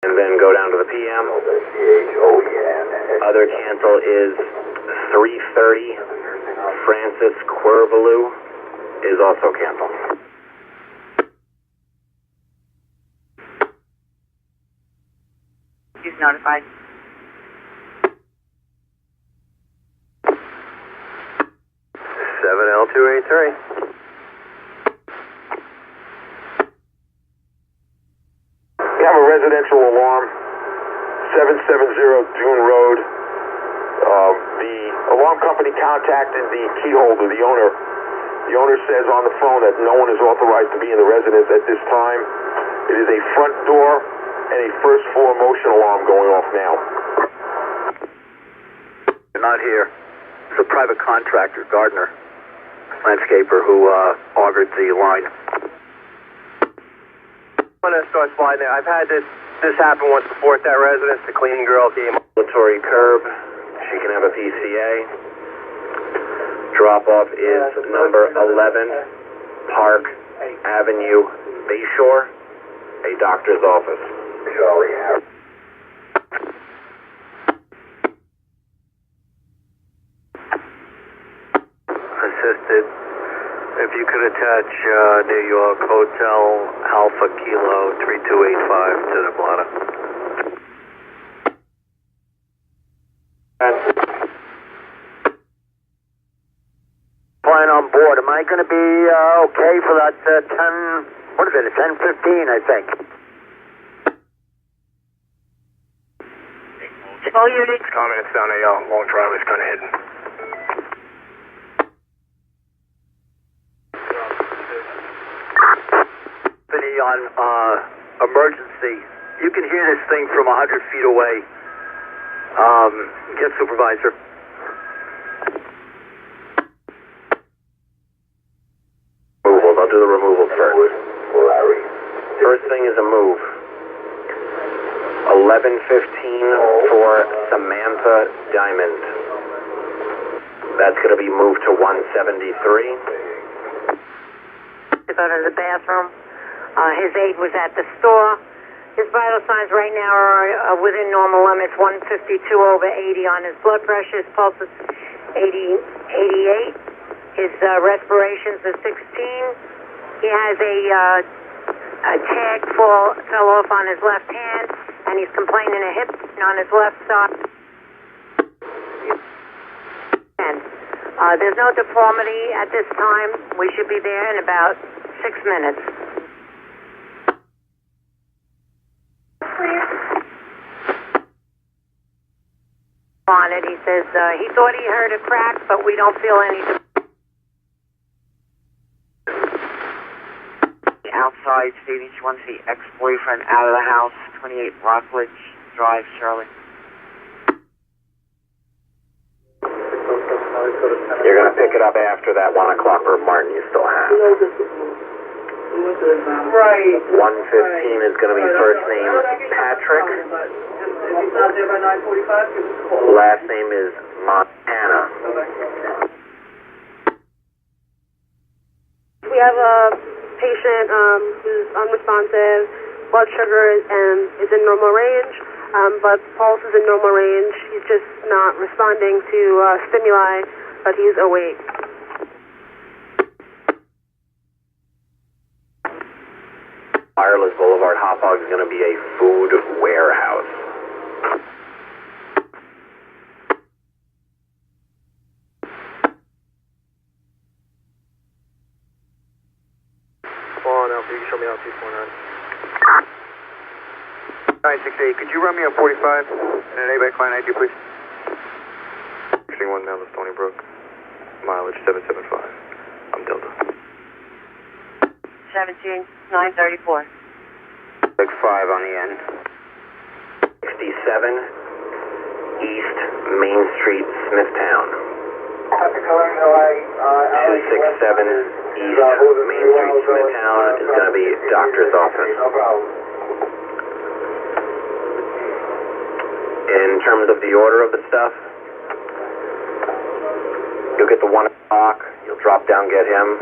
And then go down to the PM. Other cancel is 3:30. Francis Quervalou is also canceled. He's notified. L283. We have a residential alarm, 770 Dune Road. The alarm company contacted the key holder, the owner. The owner says on the phone that no one is authorized to be in the residence at this time. It is a front door and a first floor motion alarm going off now. They're not here. It's a private contractor, Gardner, landscaper, who augured the line. When it starts flying there, I've had this happen once before at that residence. The cleaning girl came. Ambulatory curb. She can have a PCA. Drop off is number 11, Park Avenue, Bayshore, a doctor's office. Assisted. If you could attach New York Hotel Alpha Kilo 3285 to the blotter. Flying on board. Am I going to be okay for that 10? What is it? 10:15, I think. All units. Comment, it's down a long driveway. It's kind of hidden. On emergency, you can hear this thing from 100 feet away. Get supervisor. Removals. I'll do the removals first. First thing is a move. 11:15 for Samantha Diamond. That's going to be moved to 173. To go to the bathroom. His aide was at the store. His vital signs right now are within normal limits, 152/80 on his blood pressure. His pulse is 88. His respirations are 16. He has a tag fell off on his left hand, and he's complaining of hip on his left side. And there's no deformity at this time. We should be there in about 6 minutes. On it, he says he thought he heard a crack, but we don't feel any. Outside stating she wants the ex-boyfriend out of the house, 28 Rockledge Drive, Shirley. You're going to pick it up after that 1 o'clock for Martin you still have. Right. 1:15 is going to be first name Patrick. Last name is Montana. We have a patient who's unresponsive. Blood sugar is in normal range, but pulse is in normal range. He's just not responding to stimuli, but he's awake. Wireless Boulevard Hot Dog is going to be a food warehouse. Come on, Alpha, you can show me out 249. 968, could you run me a 45 and an A-back line ID, please? 61 down to Stony Brook. Mileage 775. I'm Delta. 17,934. 65 on the end. 67 East Main Street, Smithtown. 267 East Main Street, Smithtown is going to be doctor's office. In terms of the order of the stuff, you'll get the 1 o'clock, you'll drop down, get him.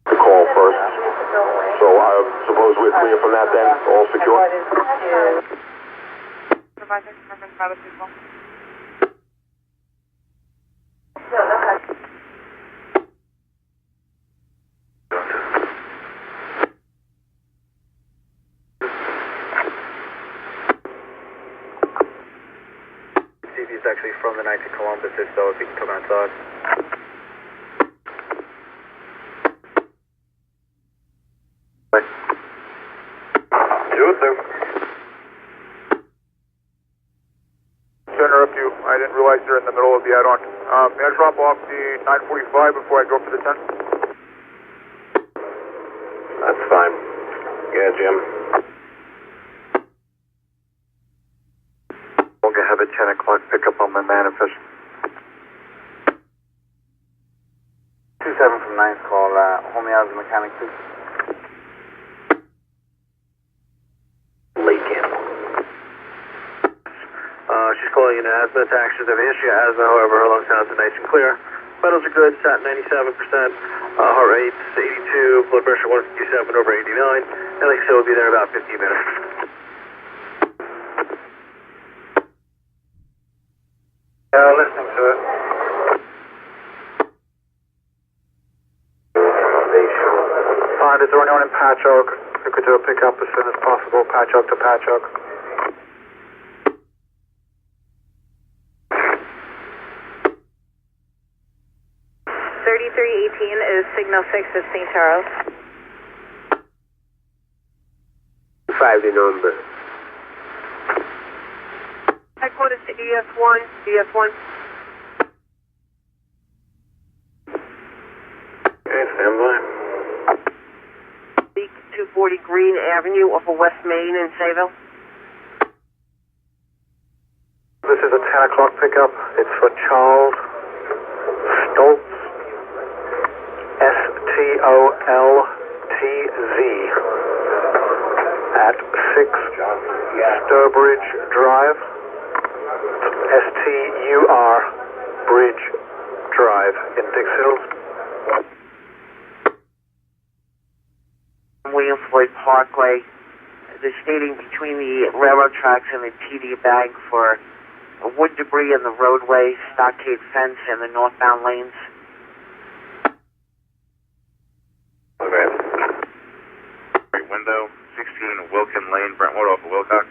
Call first. So suppose we're clear from that then? All secure? Supervisor, reference by the people. He's actually from the night to Columbus, if so, if he can come outside. To interrupt you, I didn't realize you're in the middle of the add-on. May I drop off the 945 before I go for the 10? That's fine. Yeah, Jim. We'll have a 10 o'clock pickup on my manifest. 27 from 9's call, Homie House Mechanic 2. Late Campbell. She's calling in an asthma attack. She's having a history of asthma, however, her lung sounds are nice and clear. Vitals are good, sat 97%, heart rate 82, blood pressure 157 over 89, and like I said, we'll be there in about 15 minutes. Listening to it. Is there anyone in Patch Oak who could do a pickup as soon as possible, Patch Oak to Patch Oak? Is Signal 6 at St. Charles. 5 the number. Headquarters to ES1, ES1. Okay, stand by. 240 Green Avenue off of West Main in Sayville. This is a 10 o'clock pickup. It's for Charles Stoltz. Stoltz at 6 Sturbridge Drive. Stur Bridge Drive in Dix Hills. William Floyd Parkway. They're stating between the railroad tracks and the TD Bank for wood debris in the roadway, stockade fence, and the northbound lanes. Okay. Right window, 16 Wilkin Lane, Brentwood off of Wilcox.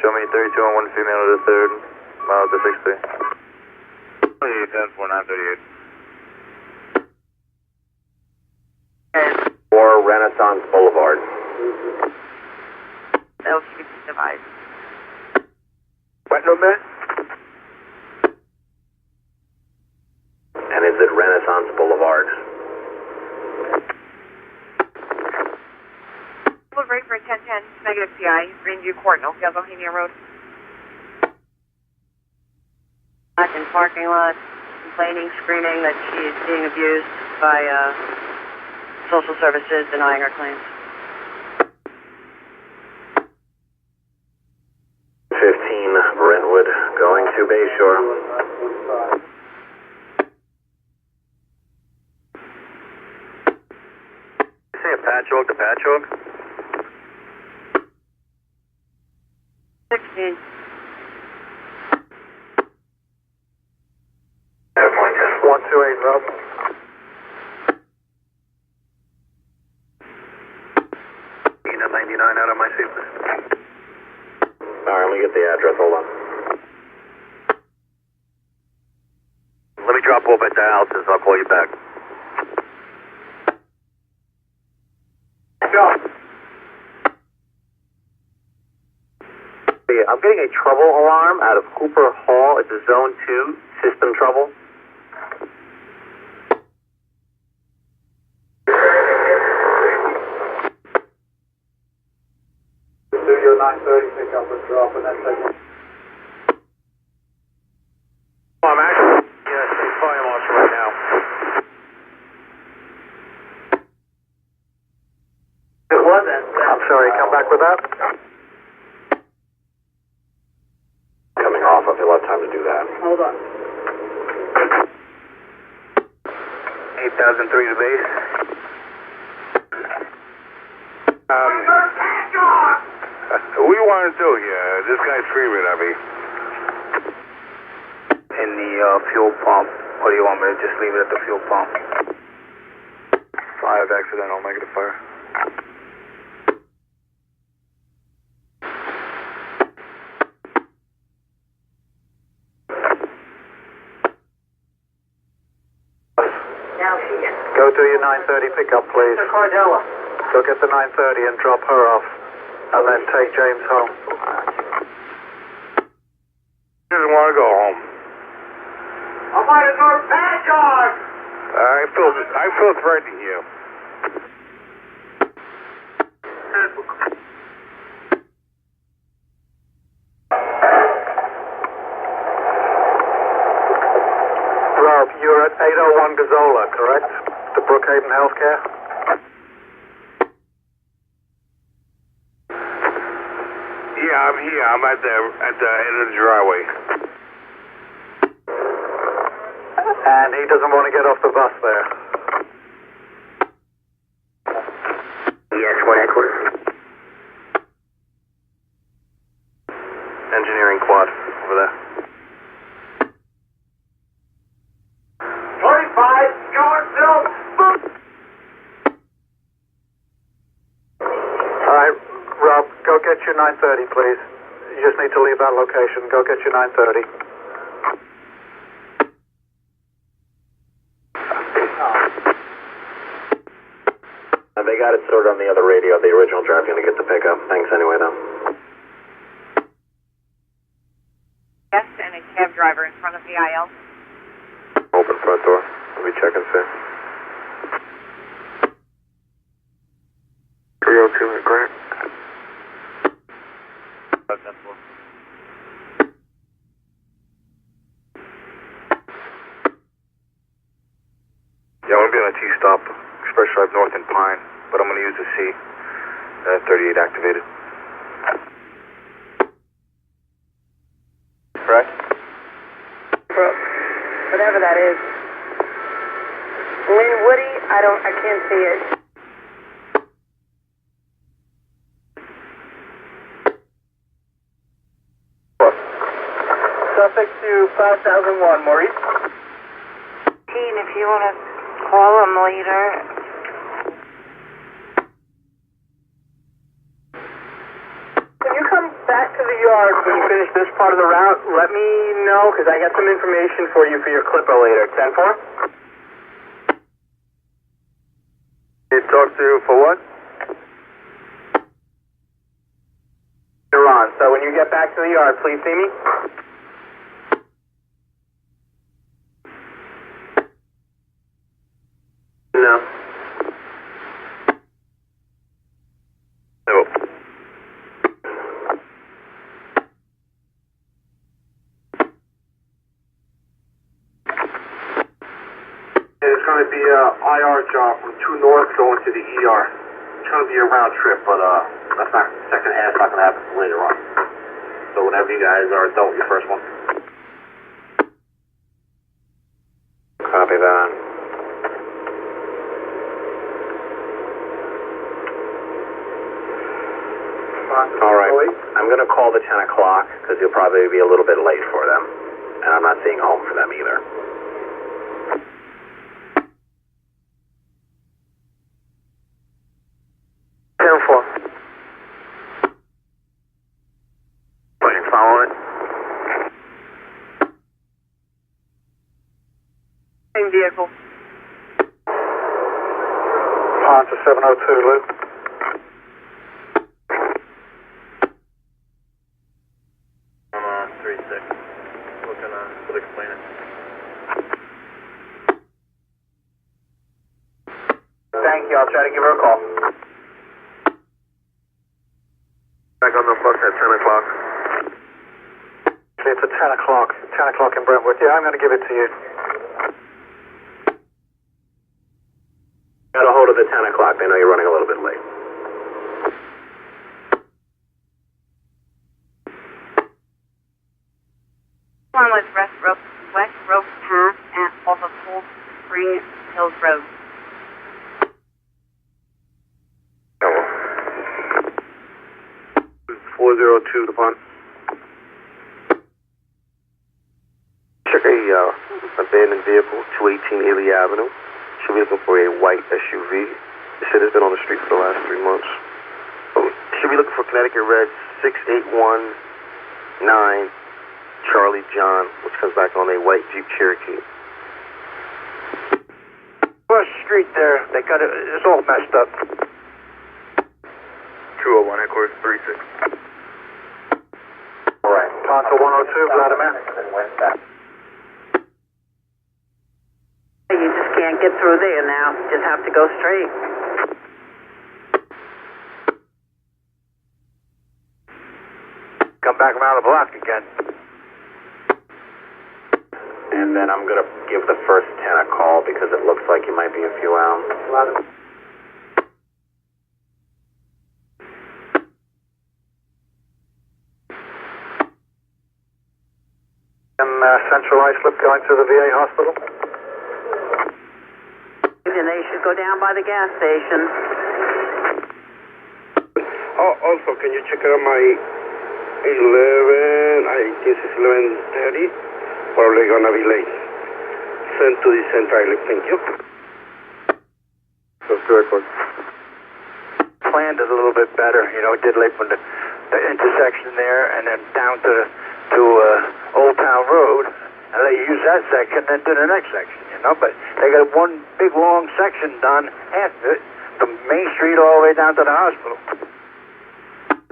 Show me 32 on 1 female to the 3rd, mile to 63. 28, 10, 4938. Or Renaissance Boulevard. LCD device. What number? And is it Renaissance Boulevard? Break for 1010, negative CI, Greenview Court, Oakdale, Bohemia Road. In parking lot, complaining, screaming that she is being abused by social services, denying her claims. 15 Brentwood, going to Bayshore. You say a Patch Oak to Patch Oak? 16. 128, Rob. Ina 99 out of my seat. Alright, let me get the address, hold on. Let me drop off at the houses, I'll call you back. I'm getting a trouble alarm out of Hooper Hall. It's a Zone 2 system trouble. Studio 930 pickup and drop in that segment. I'm actually fire marshal right now. It wasn't. I'm sorry, come back with that. Hold on. 8003 to base. What do you want to do here? This guy's screaming at me. In the fuel pump. Or do you want me to just leave it at the fuel pump? 5 accidental negative fire. Go to your 930 pickup, please. Cordella. Go get the 930 and drop her off. And then take James home. He doesn't want to go home. I'm by the North Patch Yard! I feel threatening you. Rob, you're at 801 Gazzola, correct? The Brookhaven Healthcare? Yeah, I'm here. I'm at the end of the driveway. And he doesn't want to get off the bus there. Yes, what headquarters? Engineering quad over there. 25, Yorkville! Alright, Rob, go get your 930, please. You just need to leave that location. Go get your 930. They got it sorted on the other radio. The original drive's going to get the pickup. Thanks anyway, though. Yes, and a cab driver in front of the IL. Open front door. Let me check and see. 302 at Grant. Yeah, I'm going to be on a T-stop, Express Drive North in Pine, but I'm going to use the C. 38 activated. Right? Whatever that is. Lynn Woody, I can't see it. Suffix to 5001, Maurice. Team, if you want to call him later. Can you come back to the yard when you finish this part of the route? Let me know, because I got some information for you for your clipper later. 10-4? You talk to for what? You're on. So when you get back to the yard, please see me. No. No. It's going to be a IR job from 2 North going to the ER. It's going to be a round trip, but that's not second half. Not going to happen later on. So whenever you guys are done with your first one. Copy that. All right. I'm going to call the 10 o'clock because you'll probably be a little bit late for them. And I'm not seeing home for them either. Following it. Same vehicle. On to 702, Luke. I'm 3-6. Looking to explain it. Thank you. I'll try to give her a call. Back on the bus at 10 o'clock. It's at 10 o'clock. 10 o'clock in Brentwood. Yeah, I'm going to give it to you. Got a hold of the 10 o'clock. They know you're running a little bit late. One was West Rope Path off of Cold Spring Hills Road. 402 to pond. Check a abandoned vehicle, 218 Ely Avenue. Should be looking for a white SUV. They said it's been on the street for the last 3 months. Should be looking for Connecticut Red 6819 Charlie John, which comes back on a white Jeep Cherokee. Across the street there, they got it, it's all messed up. 201 headquarters 36. All right, Tonto 102, Vladimir. You just can't get through there now. Just have to go straight. Come back around the block again. And then I'm going to give the first 10 a call because it looks like you might be a few out. Central Islip going to the VA hospital. And they should go down by the gas station. Oh, also, can you check out my 11, I guess it's 11:30, probably gonna be late. Send to the Central Island, thank you. That's good, but Planned it a little bit better, you know, did like from the intersection there and then down to Old Town Road and let you use that section then to the next section, you know, but they got one big long section done after it, from Main Street all the way down to the hospital.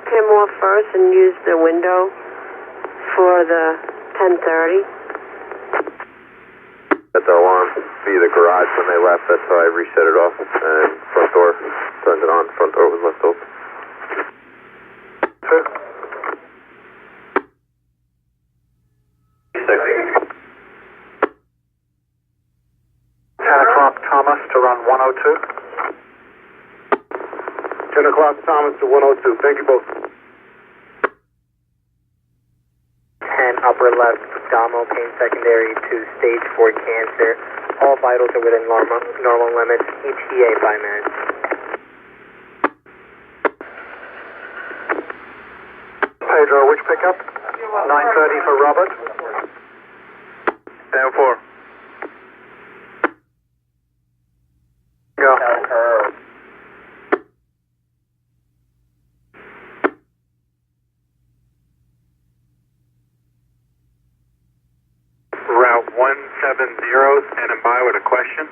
Came off first and used the window for the 10:30. that's the alarm via the garage when they left. That's how I reset it off. And front door turned it on. Front door was left open. Sure. 10 o'clock Thomas to run 102. 10 o'clock Thomas to 102, thank you both. 10 upper left abdominal pain secondary to stage 4 cancer. All vitals are within normal limits. ETA 5 minutes. Pedro, which pickup? 9:30 for Robert. 10-4. Go. Route 170, standing by with a question.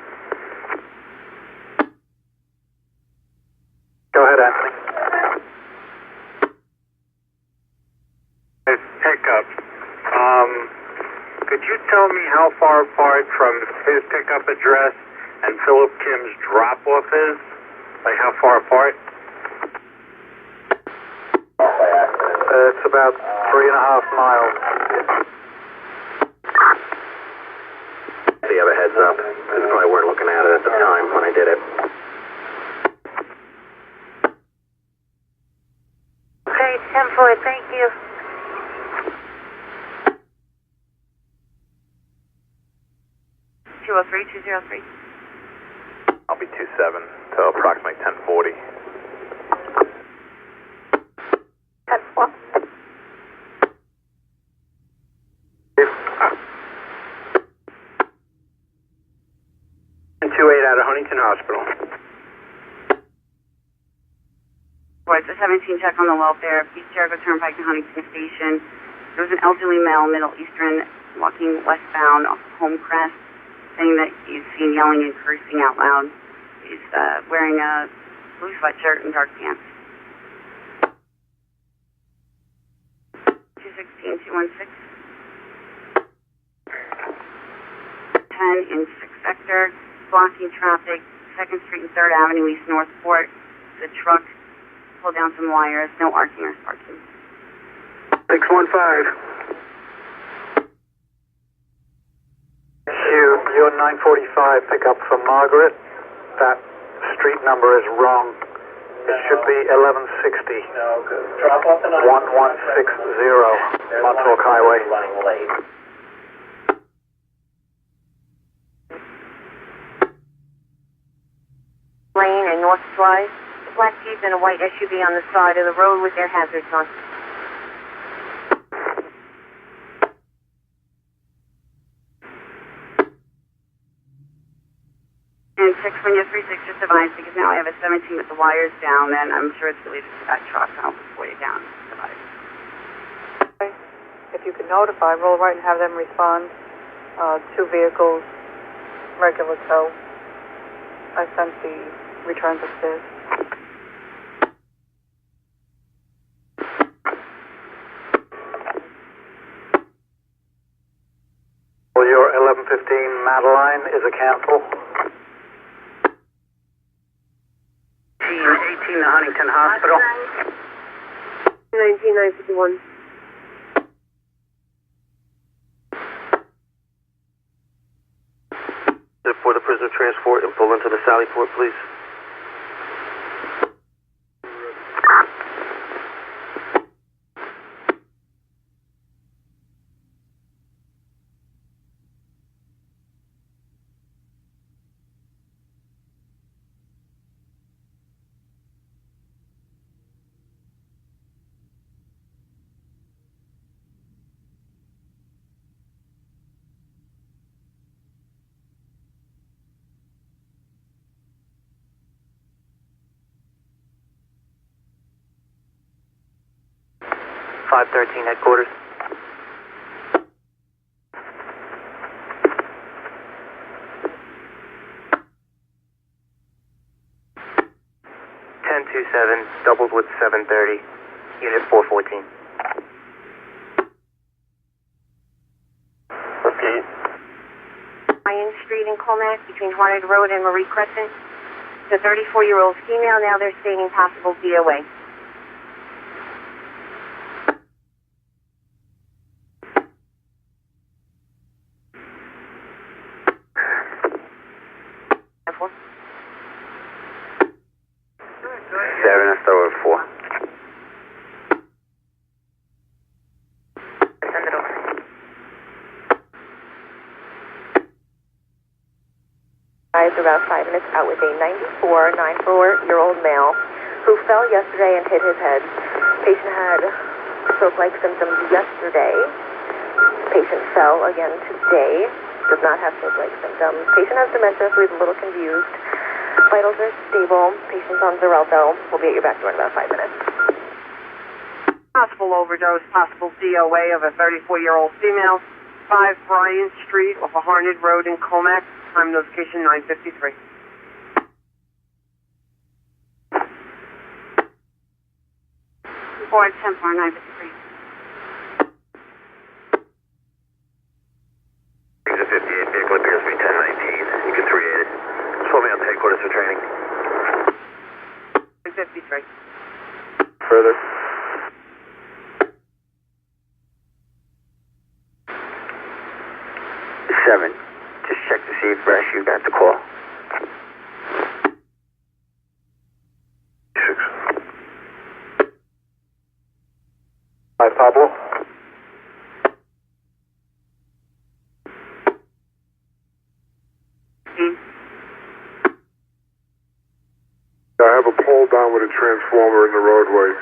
Go ahead, Anthony. Pickup. Could you tell me how far apart from his pickup address and Philip Kim's drop-off is? Like how far apart? It's about 3.5 miles. So you have a heads up. Because we probably weren't looking at it at the time when I did it. Okay, 10-4, thank you. $203. I'll be 27 till approximately 10:40. 10-4. 28 out of Huntington Hospital. Right, the 17 check on the welfare, East Jericho Turnpike to Huntington Station. There was an elderly male, Middle Eastern, walking westbound off of Homecrest, saying that he's seen yelling and cursing out loud. He's wearing a blue sweatshirt and dark pants. 216-216. 10 in 6 sector, blocking traffic, 2nd Street and 3rd Avenue East Northport. The truck pulled down some wires, no arcing or sparking. 615. Your 945 pickup from Margaret. That street number is wrong. It should be 1160. Drop off the 1160 Montauk Highway. North Drive. A black Jeep and a white SUV on the side of the road with their hazards on. And 61036, just advise, because now I have a 17 with the wires down, then I'm sure it's related to that truck. I'll put you down. Advise. If you could notify, roll right and have them respond. 2 vehicles, regular tow. I sent the returns upstairs. Well, your 1115 Madeline is a cancel. 18 to Huntington Hospital. 19951. For the prisoner transport and pull into the Sally Port, please. .513 headquarters. Doubled with 730, unit 414. Repeat. Ryan Street in Colmack between Harnett Road and Marie Crescent. The 34-year-old female, now they're stating possible DOA. About 5 minutes out with a 94-year-old male who fell yesterday and hit his head. Patient had stroke-like symptoms yesterday. Patient fell again today. Does not have stroke-like symptoms. Patient has dementia, so he's a little confused. Vitals are stable. Patient's on Xarelto. We'll be at your back door in about 5 minutes. Possible overdose, possible DOA of a 34-year-old female. 5 Bryan Street off of Harnett Road in Colmack. Time notification 9:53. Board Templar 9:53. He's a 58 vehicle, appears to be 1019. You can 38 it. Just pull me out to headquarters for training. 9:53. Further. Just check to see if Brash, you got the call. 6. Hi, Pablo. I have a pole down with a transformer in the roadway.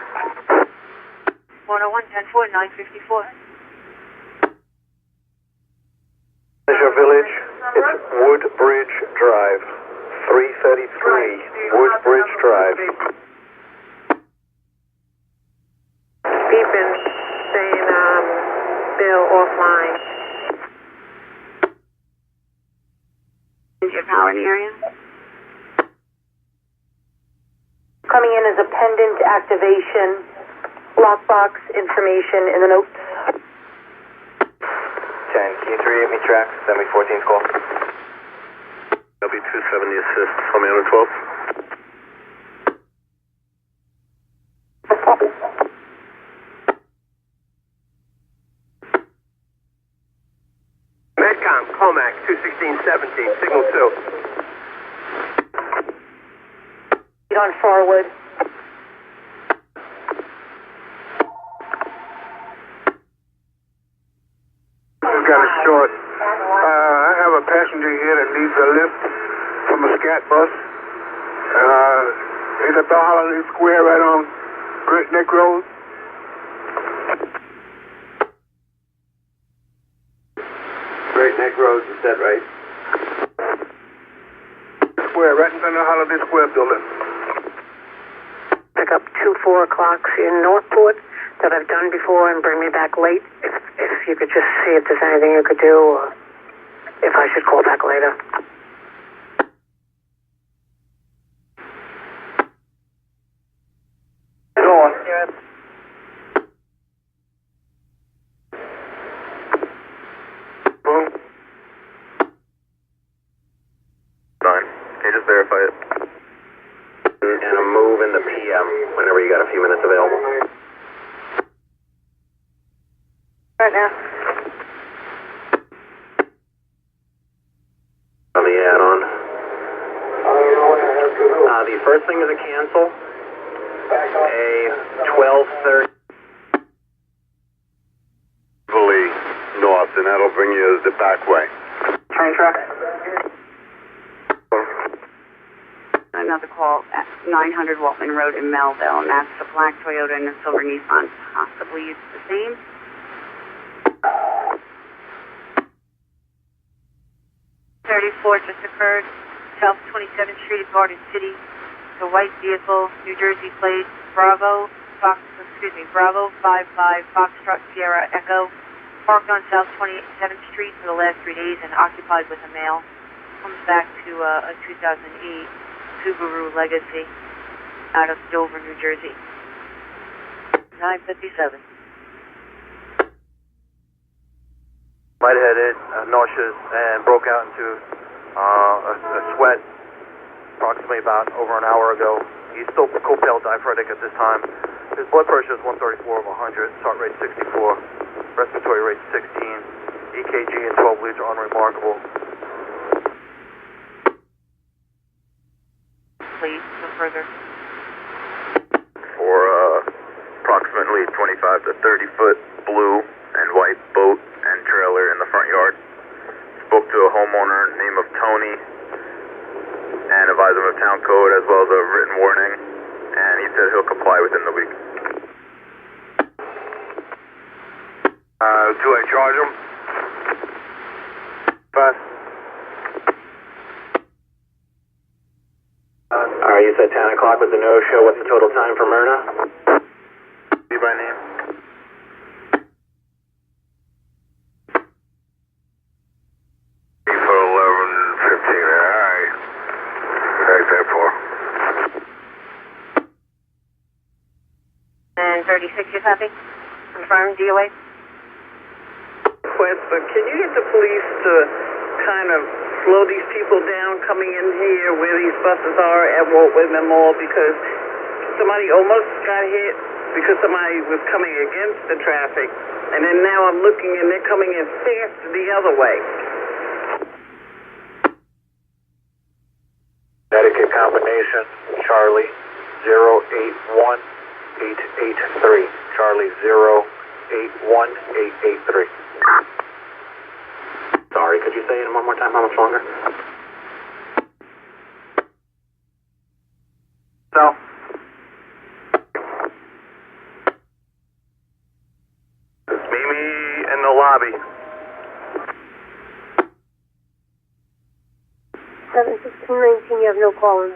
101, 10-4, 954. Pleasure Village, it's Woodbridge Drive. 333 Woodbridge Drive. Beeping, saying, Bill offline. Is your power in the area? Coming in as a pendant activation, lockbox information in the notes. 10, can you 38 me track? Send me 14's call. W270 assist, call me on 12. Medcom, Comac, 21617, signal 2. Get on forward. Got a short. I have a passenger here that needs a lift from a scat bus. Is it the Holiday Square right on Great Neck Road? Great Neck Road, is that right? Square, right in front of the Holiday Square building. Pick up 2 4 o'clocks in Northport that I've done before and bring me back late. If you could just see if there's anything you could do, or if I should call back later. Boom. Fine. Can you just verify it? And a move in the PM whenever you got a few minutes available. Right now. On the add-on. The first thing is a cancel. A 12:30. North, and that'll bring you the back way. Train track. Another call at 900 Waltman Road in Melville, and that's a black Toyota and a silver Nissan. Possibly it's the same. .34 just occurred, South 27th Street, Garden City. The white vehicle, New Jersey plate, Bravo 55 Foxtrot Sierra Echo, parked on South 27th Street for the last 3 days and occupied with a male. Comes back to a 2008 Subaru Legacy out of Dover, New Jersey. 9:57. Lightheaded, nauseous, and broke out into a sweat approximately about over an hour ago. He's still copal diaphoretic at this time. His blood pressure is 134/100, his heart rate 64, respiratory rate 16, EKG and 12 leads are unremarkable. Please, go further. For approximately 25 to 30 foot blue and white boat and trailer in the front yard. Spoke to a homeowner named of Tony and advised him of town code as well as a written warning, and he said he'll comply within the week. Do I charge him? Fast. Alright, you said 10 o'clock was the no-show. What's the total time for Myrna? See by name. For 11:15. Alright. Right there for. And 36, you copy? Confirmed, DOA? But can you get the police to kind of slow these people down coming in here where these buses are at Walt Whitman Mall, because somebody almost got hit because somebody was coming against the traffic, and then now I'm looking and they're coming in fast the other way. Connecticut combination, Charlie 081883. Charlie 081883. Sorry, could you say it one more time? How much longer? So, Meet me in the lobby. 71619, you have no call in.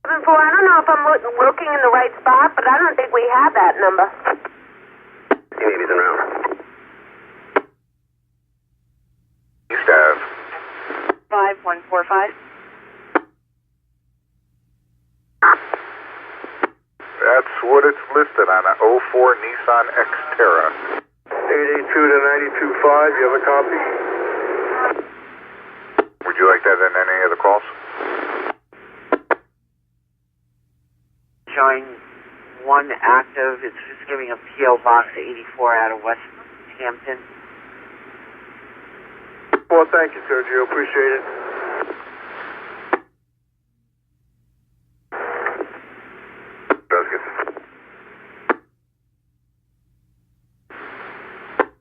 74, I don't know if I'm looking in the right spot, but I don't think we have that number. See if he's around. Staff. 5145. That's what it's listed on, a 04 Nissan Xterra. 882 to 925, you have a copy? Would you like that in any of the calls? Showing one active. It's just giving a PO Box 84 out of West Hampton. Well, thank you, Sergio. Appreciate it.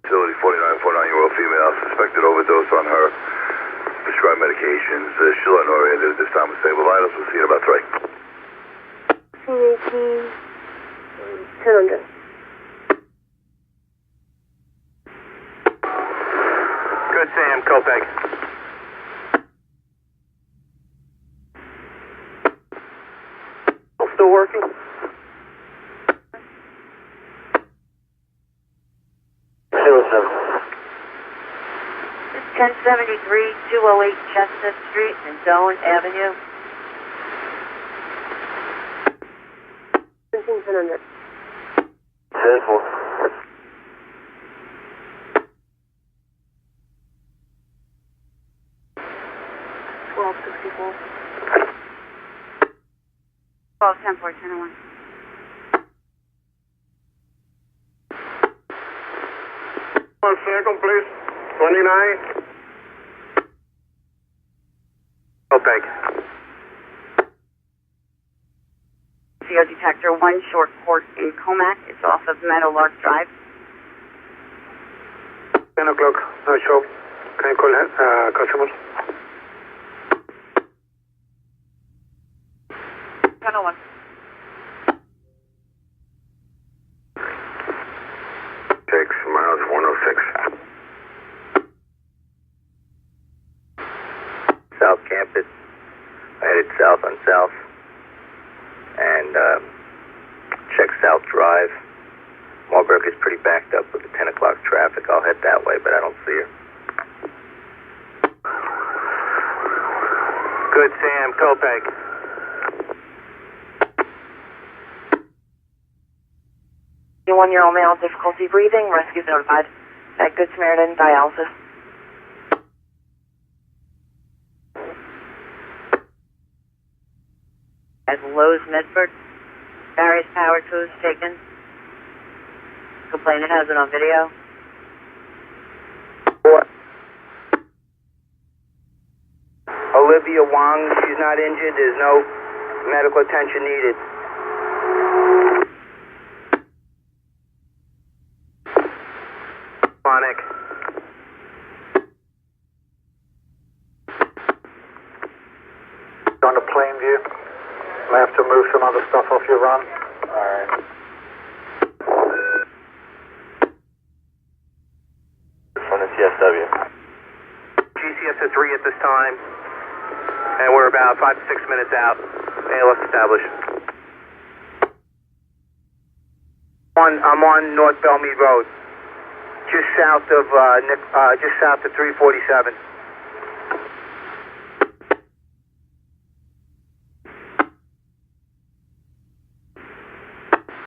Facility 4949-year-old female, suspected overdose on her prescribed medications. She'll let oriented at this time with stable vitals. We'll see you in about 3. 1000. Good, Sam. Kopek. Still working? 1073, 208 Chestnut Street and Doane Avenue. 1700. 10-4. Call 10-4, 10-1. One second, please. 29. Kopek. CO detector 1 short port in Comac. It's off of Meadowlark Drive. 10 o'clock. No show. Can I call customers? 10-1. Miles 106. South Campus. I headed south on South and check South Drive. Marlbrook is pretty backed up with the 10 o'clock traffic. I'll head that way, but I don't see her. Good, Sam. Kopek. A 1-year-old male, difficulty breathing, rescue notified. At Good Samaritan, dialysis. At Lowe's Medford, various power tools taken. Complainant has it on video. What? Olivia Wong, she's not injured. There's no medical attention needed. Sonic. On to Plainview. May have to move some other stuff off your run. Alright. From the CSW. GCS at 3 at this time. And we're about 5 to 6 minutes out. ALS established. I'm on North Belmead Road, just south of 347.